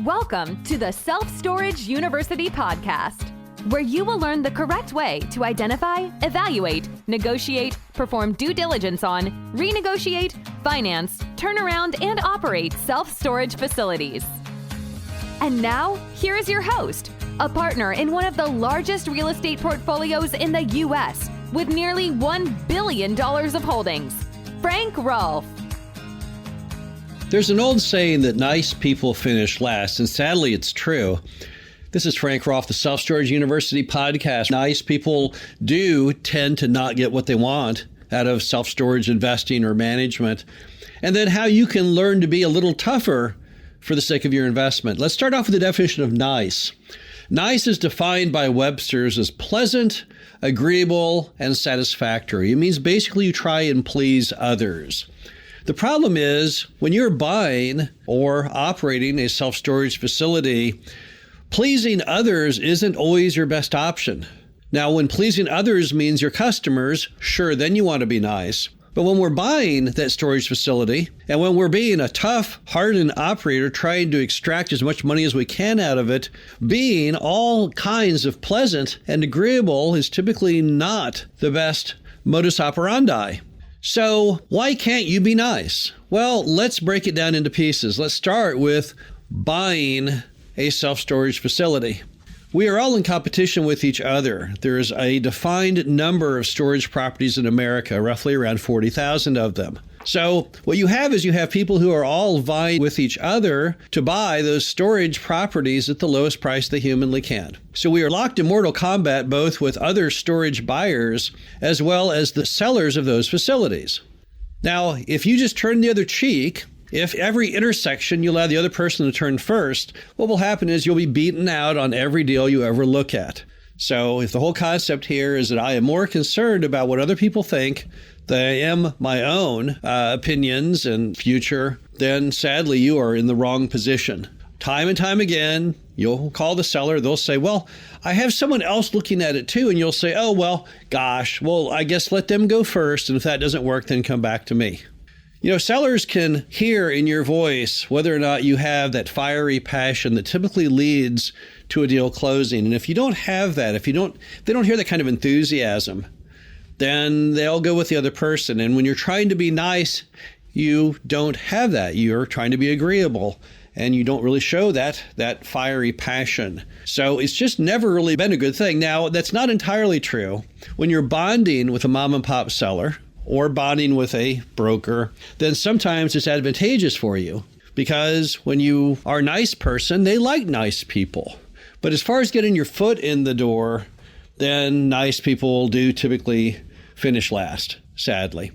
Welcome to the Self-Storage University podcast, where you will learn the correct way to identify, evaluate, negotiate, perform due diligence on, renegotiate, finance, turn around, and operate self-storage facilities. And now, here is your host, a partner in one of the largest real estate portfolios in the U.S. with nearly $1 billion of holdings, Frank Rolfe. There's an old saying that nice people finish last, and sadly it's true. This is Frank Rolfe, the Self-Storage University podcast. Nice people do tend to not get what they want out of self-storage investing or management. And then how you can learn to be a little tougher for the sake of your investment. Let's start off with the definition of nice. Nice is defined by Webster's as pleasant, agreeable, and satisfactory. It means basically you try and please others. The problem is when you're buying or operating a self-storage facility, pleasing others isn't always your best option. Now, when pleasing others means your customers, sure, then you want to be nice. But when we're buying that storage facility and when we're being a tough, hardened operator trying to extract as much money as we can out of it, being all kinds of pleasant and agreeable is typically not the best modus operandi. So why can't you be nice? Well, let's break it down into pieces. Let's start with buying a self-storage facility. We are all in competition with each other. There is a defined number of storage properties in America, roughly around 40,000 of them. So what you have is you have people who are all vying with each other to buy those storage properties at the lowest price they humanly can. So we are locked in mortal combat both with other storage buyers as well as the sellers of those facilities. Now, if you just turn the other cheek, if every intersection you allow the other person to turn first, what will happen is you'll be beaten out on every deal you ever look at. So if the whole concept here is that I am more concerned about what other people think than I am my own opinions and future, then sadly you are in the wrong position. Time and time again, you'll call the seller, they'll say, well, I have someone else looking at it too. And you'll say, oh, well, gosh, well, I guess let them go first. And if that doesn't work, then come back to me. You know, sellers can hear in your voice whether or not you have that fiery passion that typically leads to a deal closing. And if you don't have that, if they don't hear that kind of enthusiasm, then they'll go with the other person. And when you're trying to be nice, you don't have that. You're trying to be agreeable and you don't really show that fiery passion. So it's just never really been a good thing. Now, that's not entirely true. When you're bonding with a mom and pop seller, or bonding with a broker, then sometimes it's advantageous for you because when you are a nice person, they like nice people. But as far as getting your foot in the door, then nice people do typically finish last, sadly.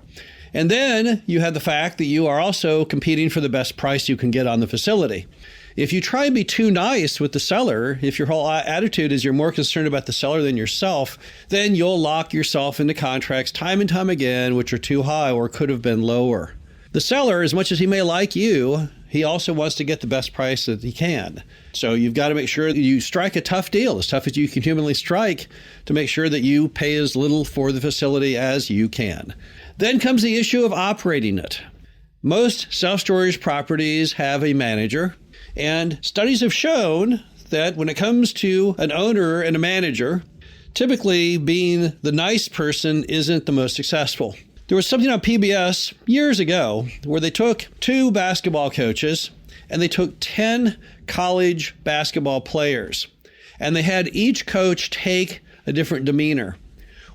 And then you have the fact that you are also competing for the best price you can get on the facility. If you try and be too nice with the seller, if your whole attitude is you're more concerned about the seller than yourself, then you'll lock yourself into contracts time and time again, which are too high or could have been lower. The seller, as much as he may like you, he also wants to get the best price that he can. So you've got to make sure that you strike a tough deal, as tough as you can humanly strike, to make sure that you pay as little for the facility as you can. Then comes the issue of operating it. Most self-storage properties have a manager. And studies have shown that when it comes to an owner and a manager, typically being the nice person isn't the most successful. There was something on PBS years ago where they took 2 basketball coaches and they took 10 college basketball players and they had each coach take a different demeanor.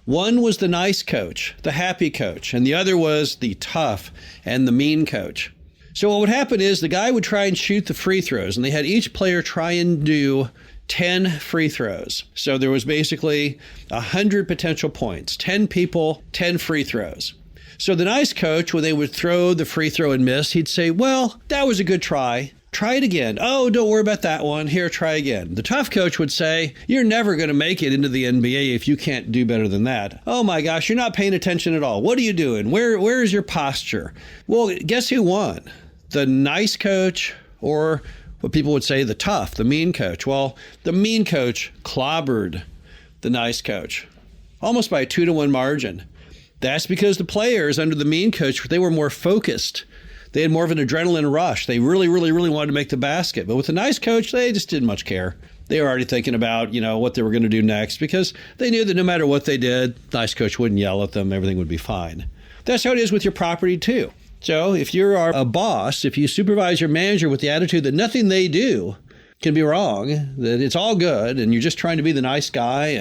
One was the nice coach, the happy coach, and the other was the tough and the mean coach. So what would happen is the guy would try and shoot the free throws, and they had each player try and do 10 free throws. So there was basically 100 potential points, 10 people, 10 free throws. So the nice coach, when they would throw the free throw and miss, he'd say, well, that was a good try. Try it again. Oh, don't worry about that one. Here, try again. The tough coach would say, you're never going to make it into the NBA if you can't do better than that. Oh my gosh, you're not paying attention at all. What are you doing? Where is your posture? Well, guess who won? The nice coach, or what people would say the tough, the mean coach. Well, the mean coach clobbered the nice coach, almost by a 2-to-1 margin. That's because the players under the mean coach, they were more focused. They had more of an adrenaline rush. They really, really, really wanted to make the basket. But with a nice coach, they just didn't much care. They were already thinking about, what they were going to do next because they knew that no matter what they did, nice coach wouldn't yell at them. Everything would be fine. That's how it is with your property too. So if you are a boss, if you supervise your manager with the attitude that nothing they do can be wrong, that it's all good, and you're just trying to be the nice guy,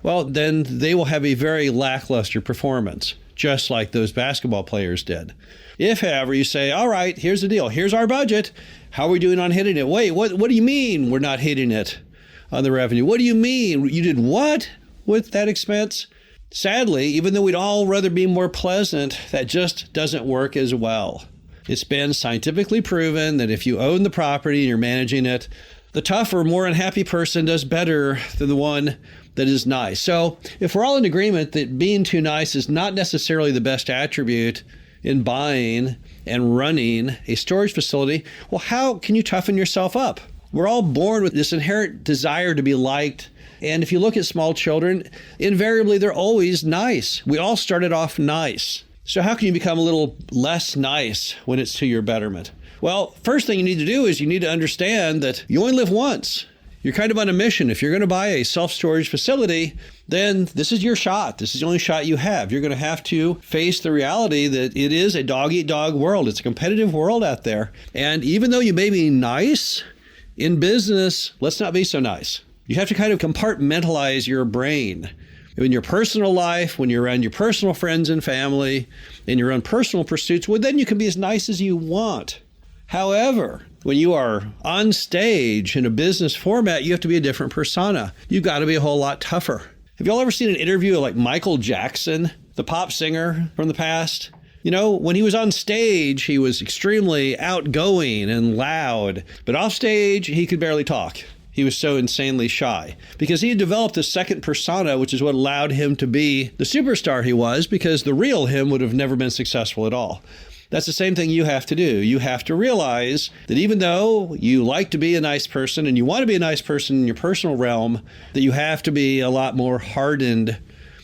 then they will have a very lackluster performance, just like those basketball players did. If, however, you say, all right, here's the deal. Here's our budget. How are we doing on hitting it? Wait, what do you mean we're not hitting it on the revenue? What do you mean? You did what with that expense? Sadly, even though we'd all rather be more pleasant, that just doesn't work as well. It's been scientifically proven that if you own the property and you're managing it, the tougher, more unhappy person does better than the one that is nice. So if we're all in agreement that being too nice is not necessarily the best attribute in buying and running a storage facility, well, how can you toughen yourself up? We're all born with this inherent desire to be liked. And if you look at small children, invariably they're always nice. We all started off nice. So how can you become a little less nice when it's to your betterment? Well, first thing you need to do is you need to understand that you only live once. You're kind of on a mission. If you're going to buy a self-storage facility, then this is your shot. This is the only shot you have. You're going to have to face the reality that it is a dog-eat-dog world. It's a competitive world out there. And even though you may be nice in business, let's not be so nice. You have to kind of compartmentalize your brain. In your personal life, when you're around your personal friends and family, in your own personal pursuits, well, then you can be as nice as you want. However, when you are on stage in a business format, you have to be a different persona. You've got to be a whole lot tougher. Have you all ever seen an interview of like Michael Jackson, the pop singer from the past? When he was on stage, he was extremely outgoing and loud, but off stage, he could barely talk. He was so insanely shy because he had developed a second persona, which is what allowed him to be the superstar he was, because the real him would have never been successful at all. That's the same thing you have to do. You have to realize that even though you like to be a nice person and you want to be a nice person in your personal realm, that you have to be a lot more hardened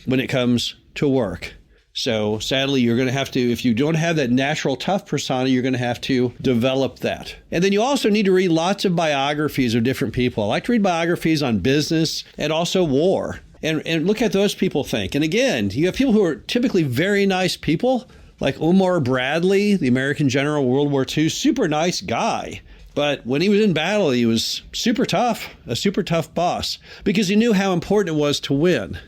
when it comes to work. So sadly, you're going to have to, if you don't have that natural tough persona, you're going to have to develop that. And then you also need to read lots of biographies of different people. I like to read biographies on business and also war and look at those people think. And again, you have people who are typically very nice people, like Omar Bradley, the American general, World War II, super nice guy. But when he was in battle, he was super tough, a super tough boss, because he knew how important it was to win.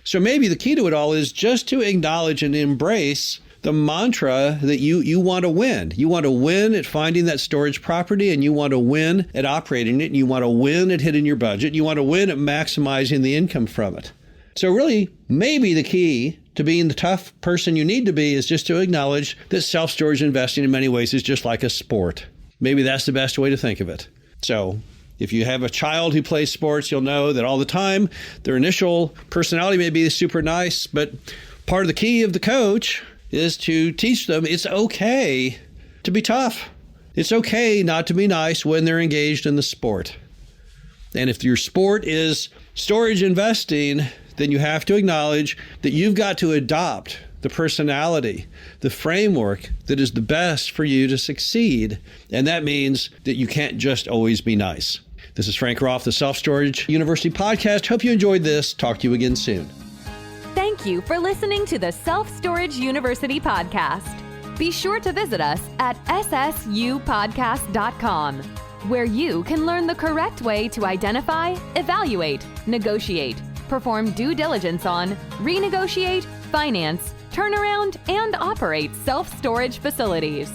So maybe the key to it all is just to acknowledge and embrace the mantra that you want to win. You want to win at finding that storage property, and you want to win at operating it, and you want to win at hitting your budget. You want to win at maximizing the income from it. So really, maybe the key to being the tough person you need to be is just to acknowledge that self-storage investing in many ways is just like a sport. Maybe that's the best way to think of it. So if you have a child who plays sports, you'll know that all the time their initial personality may be super nice, but part of the key of the coach is to teach them it's okay to be tough. It's okay not to be nice when they're engaged in the sport. And if your sport is storage investing, then you have to acknowledge that you've got to adopt the personality, the framework that is the best for you to succeed. And that means that you can't just always be nice. This is Frank Rolfe, the Self-Storage University Podcast. Hope you enjoyed this. Talk to you again soon. Thank you for listening to the Self-Storage University Podcast. Be sure to visit us at ssupodcast.com, where you can learn the correct way to identify, evaluate, negotiate, perform due diligence on, renegotiate, finance, turnaround, and operate self-storage facilities.